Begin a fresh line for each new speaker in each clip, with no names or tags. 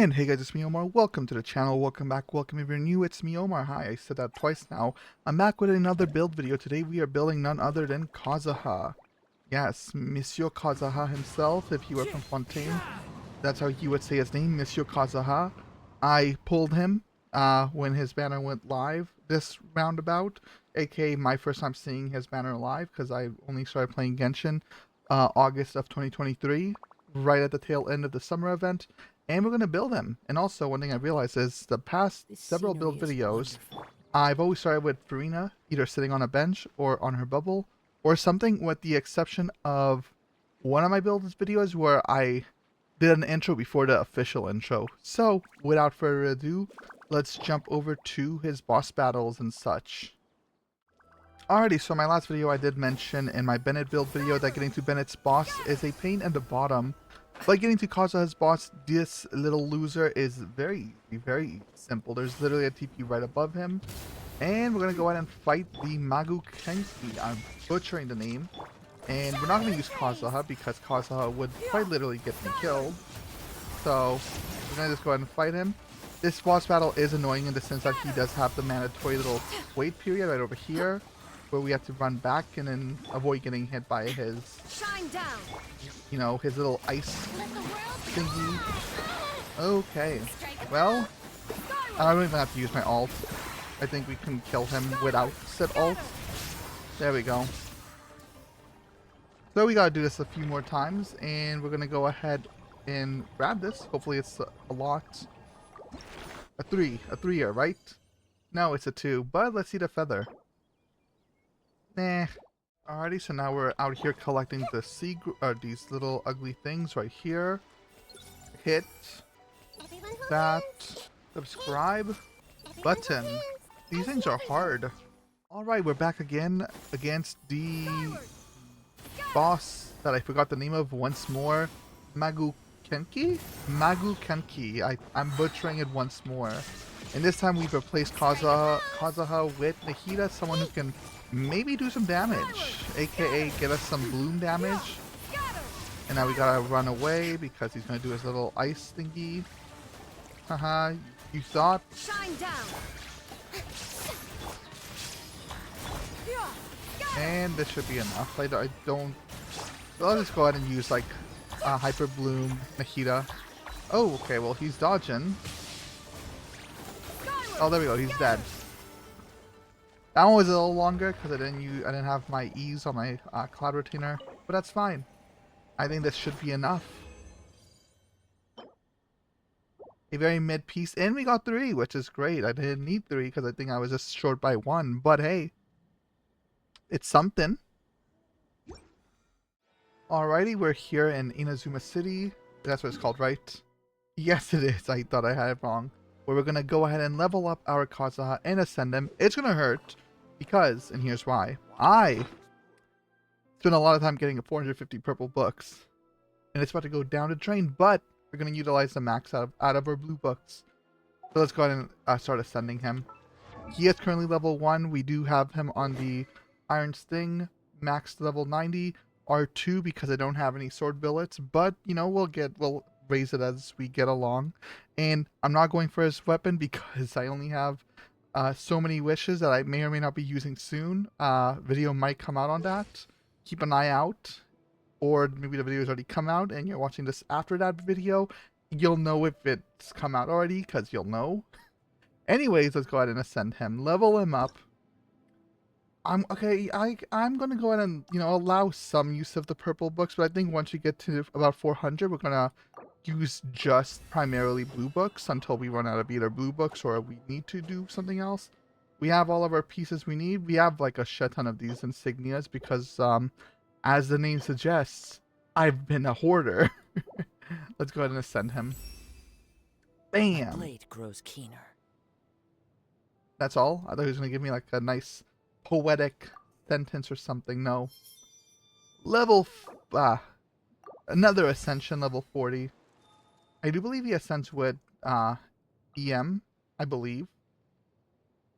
And hey guys, it's me Omar. Welcome to the channel. Welcome back. Welcome if you're new. It's me Omar. Hi, I said that twice now. I'm back with another build video. Today we are building none other than Kazuha. Yes, Monsieur Kazuha himself, if he were from Fontaine. That's how he would say his name, Monsieur Kazuha. I pulled him when his banner went live this roundabout, aka my first time seeing his banner live because I only started playing Genshin August of 2023, right at the tail end of the summer event. And we're going to build him. And also, one thing I realized is the past several build videos, I've always started with Farina, either sitting on a bench or on her bubble, or something, with the exception of one of my builds videos where I did an intro before the official intro. So, without further ado, let's jump over to his boss battles and such. Alrighty, so my last video I did mention in my Bennett build video that getting to Bennett's boss is a pain in the bottom. But getting to Kazuha's boss, this little loser, is very simple. There's literally a TP right above him. And we're going to go ahead and fight the Magu Kenki. I'm butchering the name. And we're not going to use Kazuha because Kazuha would quite literally get me killed. So we're going to just go ahead and fight him. This boss battle is annoying in the sense that he does have the mandatory little wait period right over here, where we have to run back and then avoid getting hit by his, you know, his little ice thingy. Okay, well, I don't even have to use my ult. I think we can kill him without said ult. There we go. So we gotta do this a few more times, and we're gonna go ahead and grab this. Hopefully it's a lot. A 3-er, right? No, it's a 2, but let's see the feather. Nah. Alrighty, so now we're out here collecting the these little ugly things right here. Hit that subscribe button. These things are hard. Alright, we're back again against the boss that I forgot the name of once more. Magu Kenki? Magu Kenki. I'm butchering it once more. And this time we've replaced Kazuha with Nahida, someone who can maybe do some damage, aka get us some bloom damage. And now we gotta run away because he's gonna do his little ice thingy. Haha, you thought? And this should be enough. I don't. So I'll just go ahead and use like Hyper Bloom Nahida. Oh, okay. Well, he's dodging. Oh, there we go. He's dead. That one was a little longer because I didn't have my E's on my Cloud Retainer, but that's fine. I think this should be enough. A very mid piece, and we got 3, which is great. I didn't need 3 because I think I was just short by 1, but hey, it's something. Alrighty, we're here in Inazuma City. That's what it's called, right? Yes, it is. I thought I had it wrong. Where we're going to go ahead and level up our Kazuha and ascend him. It's going to hurt because, and here's why, I spent a lot of time getting 450 purple books. And it's about to go down the drain, but we're going to utilize the max out of our blue books. So let's go ahead and start ascending him. He is currently level 1. We do have him on the Iron Sting, max level 90. R2 because I don't have any sword billets, but you know, we'll raise it as we get along. And I'm not going for his weapon because I only have so many wishes that I may or may not be using soon. Video might come out on that. Keep an eye out, or maybe the video has already come out and you're watching this after that video. You'll know if it's come out already because you'll know. Anyways, let's go ahead and ascend him, level him up. I'm gonna go ahead and, you know, allow some use of the purple books, but I think once we get to about 400, we're gonna use just primarily blue books until we run out of either blue books or we need to do something else. We have all of our pieces we need. We have like a shit ton of these insignias because, as the name suggests, I've been a hoarder. Let's go ahead and ascend him. Bam!
My blade grows keener.
That's all? I thought he was gonna give me like a nice poetic sentence or something. No. Another ascension, level 40. I do believe he ascends with EM, I believe.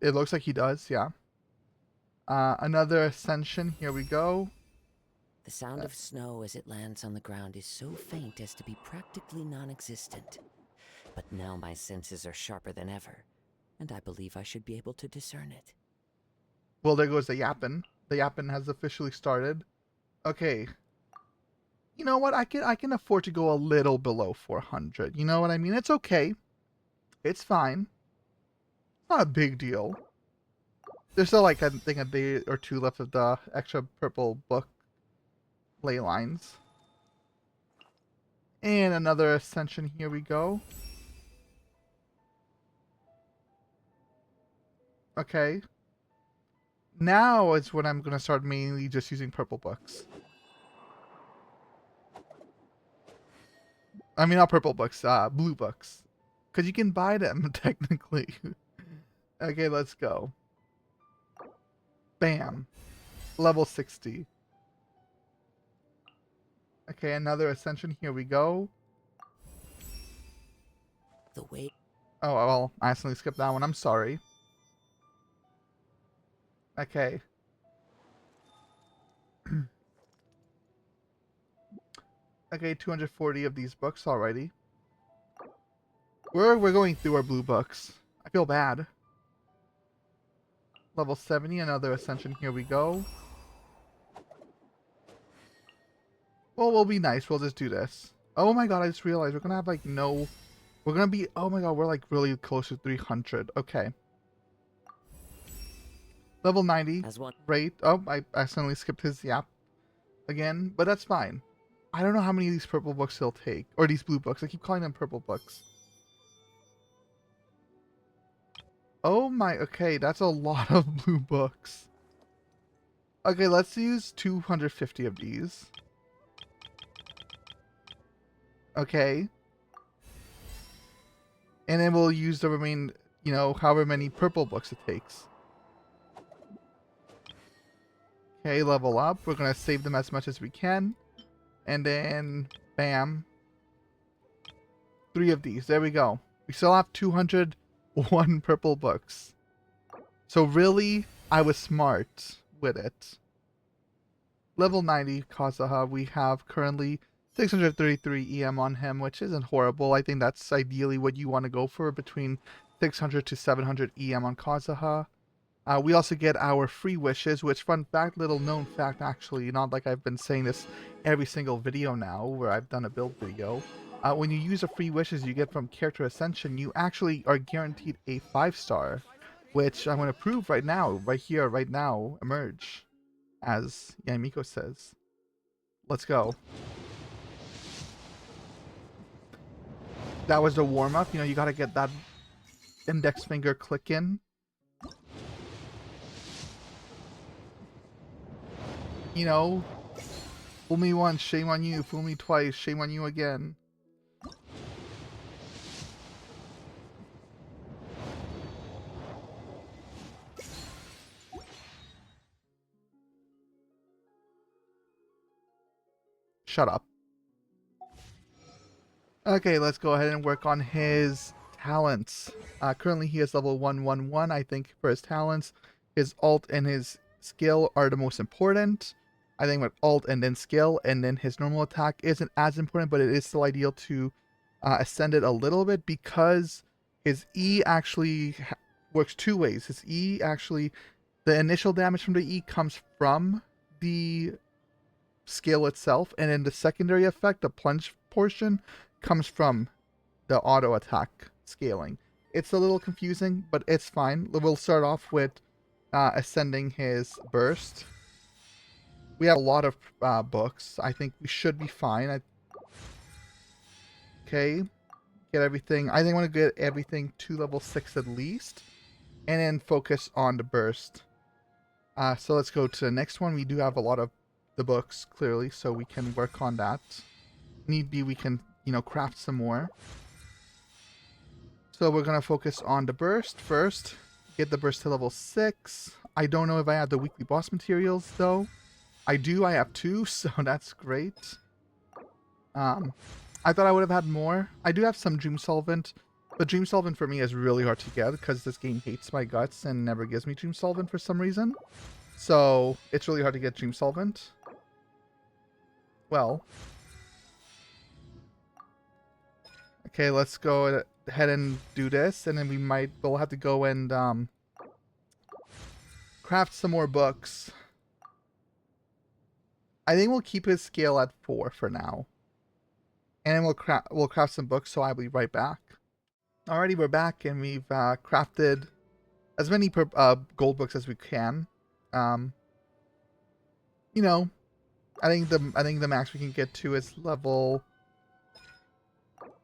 It looks like he does, yeah. Another ascension, here we go.
The sound of snow as it lands on the ground is so faint as to be practically non-existent. But now my senses are sharper than ever, and I believe I should be able to discern it.
Well, there goes the yappin'. The yappin' has officially started. Okay. You know what? I can afford to go a little below 400. You know what I mean? It's okay. It's fine. It's not a big deal. There's still like I think a day or two left of the extra purple book ley lines. And another ascension. Here we go. Okay. Now is when I'm gonna start mainly just using purple books. I mean, not purple books, blue books. Because you can buy them, technically. Okay, let's go. Bam. Level 60. Okay, another ascension. Here we go.
The way
Oh, well, I accidentally skipped that one. I'm sorry. Okay. Okay, 240 of these books already. We're going through our blue books. I feel bad. Level 70, another ascension. Here we go. Well, we'll be nice. We'll just do this. Oh my god, I just realized we're gonna have like no... We're gonna be... Oh my god, we're like really close to 300. Okay. Level 90.
as one
Great. Oh, I accidentally skipped his yap again. But that's fine. I don't know how many of these purple books he'll take. Or these blue books. I keep calling them purple books. Oh my... Okay, that's a lot of blue books. Okay, let's use 250 of these. Okay. And then we'll use the remaining, you know, however many purple books it takes. Okay, level up. We're going to save them as much as we can. And then, bam. 3 of these. There we go. We still have 201 purple books. So really, I was smart with it. Level 90 Kazuha. We have currently 633 EM on him, which isn't horrible. I think that's ideally what you want to go for, between 600 to 700 EM on Kazuha. We also get our free wishes, which, fun fact, little known fact actually, not like I've been saying this every single video now where I've done a build video. When you use the free wishes you get from Character Ascension, you actually are guaranteed a 5-star, which I'm going to prove right now, right here, right now, emerge, as Yamiko says. Let's go. That was the warm-up. You know, you got to get that index finger click in. You know, fool me once, shame on you. Fool me twice, shame on you again. Shut up. Okay, let's go ahead and work on his talents. Currently he is level 111, I think, for his talents. His ult and his skill are the most important. I think with ult and then skill, and then his normal attack isn't as important, but it is still ideal to ascend it a little bit, because his E actually works 2 ways. His E actually, the initial damage from the E comes from the skill itself, and then the secondary effect, the plunge portion, comes from the auto attack scaling. It's a little confusing, but it's fine. We'll start off with ascending his burst. We have a lot of books. I think we should be fine. Okay. Get everything. I think I want to get everything to level 6 at least. And then focus on the burst. So let's go to the next one. We do have a lot of the books, clearly, so we can work on that. Need be, we can, you know, craft some more. So we're going to focus on the burst first. Get the burst to level 6. I don't know if I have the weekly boss materials, though. I do. I have 2, so that's great. I thought I would have had more. I do have some Dream Solvent, but Dream Solvent for me is really hard to get because this game hates my guts and never gives me Dream Solvent for some reason. So it's really hard to get Dream Solvent. Well. Okay, let's go ahead and do this, and then we'll have to go and craft some more books. I think we'll keep his scale at 4 for now. And we'll craft some books, so I'll be right back. Alrighty, we're back, and we've crafted as many gold books as we can. You know, I think the max we can get to is level.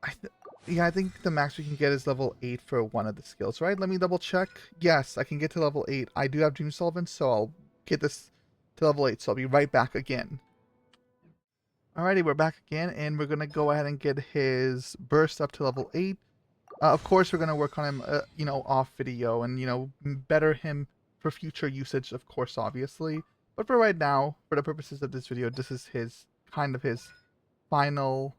I think the max we can get is level 8 for one of the skills, right? Let me double check. Yes, I can get to level 8. I do have Dream Solvent, so I'll get this to level 8. So I'll be right back again. Alrighty, we're back again, and we're gonna go ahead and get his burst up to level 8. Of course, we're gonna work on him, you know, off video, and better him for future usage, of course, obviously. But for right now, for the purposes of this video, this is his final,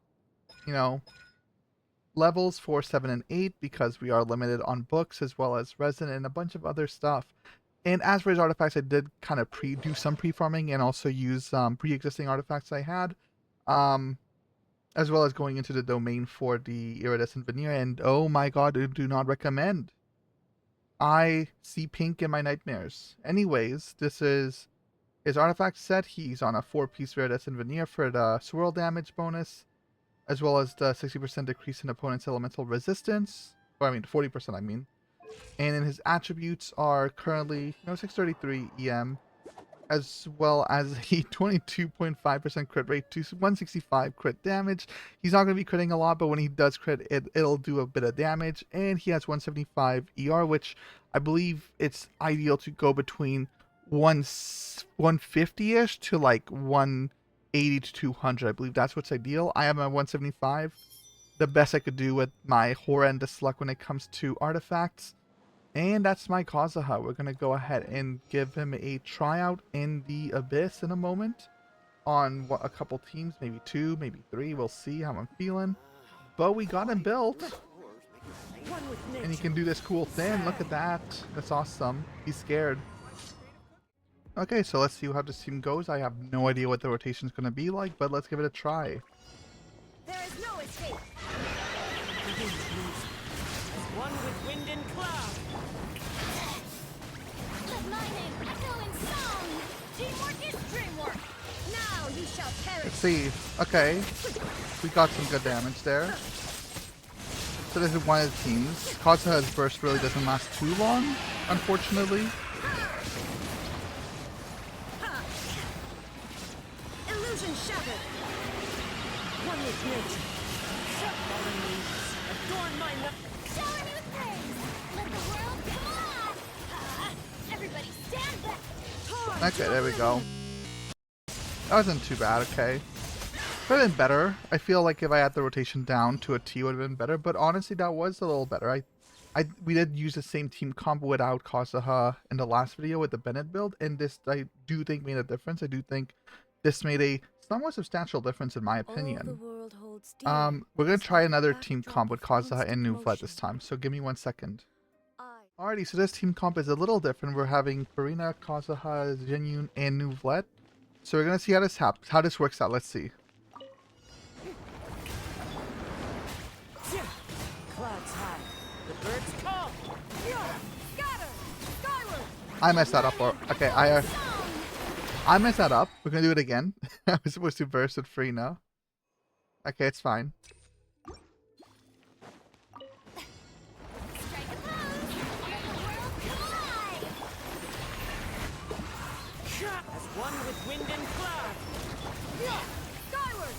levels 4, 7, and 8, because we are limited on books as well as resin and a bunch of other stuff. And as for his artifacts, I did kind of do some pre-farming and also use pre-existing artifacts I had. As well as going into the domain for the iridescent veneer, and oh my god, I do not recommend. I see pink in my nightmares. Anyways, this is his artifact set. He's on a 4-piece iridescent veneer for the swirl damage bonus, as well as the 60% decrease in opponent's elemental resistance. Or 40% I mean. And then his attributes are currently 633 EM, as well as a 22.5% crit rate to 165 crit damage. He's not going to be critting a lot, but when he does crit, it'll do a bit of damage. And he has 175 ER, which I believe it's ideal to go between 150-ish to like 180 to 200. I believe that's what's ideal. I am at 175. The best I could do with my horrendous luck when it comes to artifacts. And that's my Kazuha. We're going to go ahead and give him a tryout in the Abyss in a moment. On a couple teams, maybe 2, maybe 3. We'll see how I'm feeling. But we got him built. And he can do this cool thing. Look at that. That's awesome. He's scared. Okay, so let's see how this team goes. I have no idea what the rotation is going to be like, but let's give it a try.
There is no escape. One with wind and cloud. Let my name echo in song. Teamwork is dreamwork. Now you shall perish.
Let's see. Okay. We got some good damage there. So this is one of the teams. Kazuha's burst really doesn't last too long, unfortunately.
Illusion shattered. One with nature. Fallen leaves. Adorn my life. Shower me with praise. Let the world come alive. Everybody stand back.
Okay, there we go. That wasn't too bad, okay. Could have been better. I feel like if I had the rotation down to a T, it would have been better, but honestly, that was a little better. We did use the same team combo without Kazuha in the last video with the Bennett build, and this, I do think, made a difference. I do think this made a somewhat substantial difference in my opinion. We're going to try another team comp with Kazuha and Nuvlet this time, so give me 1 second. Alrighty, so this team comp is a little different. We're having Farina, Kazuha, Jinyun, and Nuvlet. So we're going to see how this works out. Let's see.
Clouds high. The birds call. Scatter. Skyward.
I messed that up. Okay, I messed that up. We're going to do it again. I was supposed to burst with Farina. Okay, it's fine.
As one with wind and cloud. Skyward.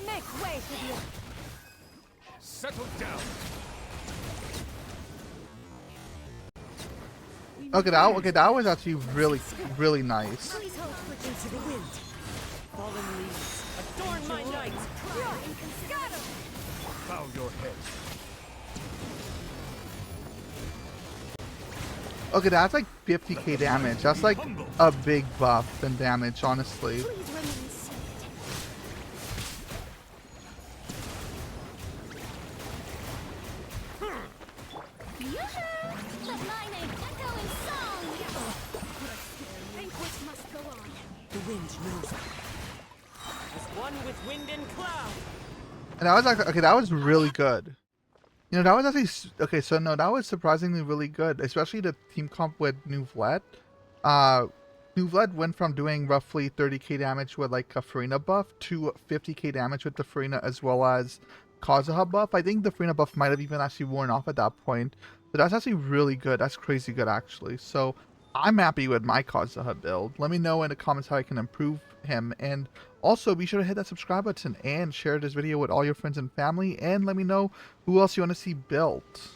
Make way for the earth.
Settle down.
Okay, that was actually really nice.
Please hold quickly to the wind. Fallen leaves. Adorn my night. Scatter.
Bow your head.
Okay, that's like 50k damage. That's like a big buff in damage, honestly.
Please remain seated. Let my name echo in song. Banquet must go on. The wind knows it. As one with wind and cloud.
And that was like, okay, that was really good. You know, that was actually okay. So no, that was surprisingly really good, especially the team comp with Nuvlet. Uh, Nuvlet went from doing roughly 30k damage with like a Farina buff to 50k damage with the Farina as well as Kazuha buff. I think the Farina buff might have even actually worn off at that point. But that's actually really good. That's crazy good actually. So I'm happy with my Kazuha build. Let me know in the comments how I can improve him, and also be sure to hit that subscribe button and share this video with all your friends and family, and let me know who else you want to see built.